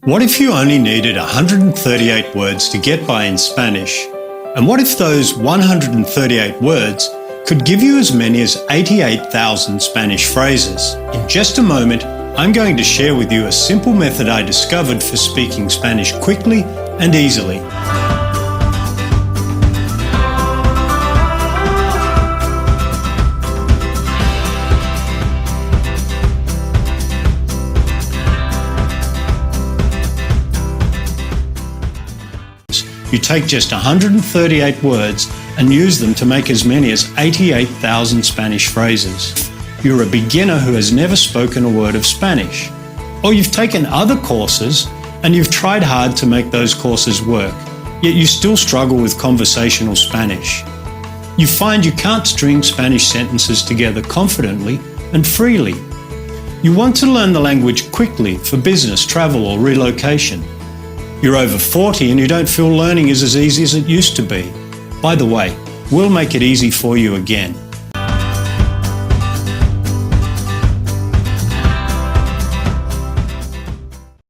What if you only needed 138 words to get by in Spanish? And what if those 138 words could give you as many as 88,000 Spanish phrases? In just a moment, I'm going to share with you a simple method I discovered for speaking Spanish quickly and easily. You take just 138 words and use them to make as many as 88,000 Spanish phrases. You're a beginner who has never spoken a word of Spanish. Or you've taken other courses and you've tried hard to make those courses work, yet you still struggle with conversational Spanish. You find you can't string Spanish sentences together confidently and freely. You want to learn the language quickly for business, travel, or relocation. You're over 40 and you don't feel learning is as easy as it used to be. By the way, we'll make it easy for you again.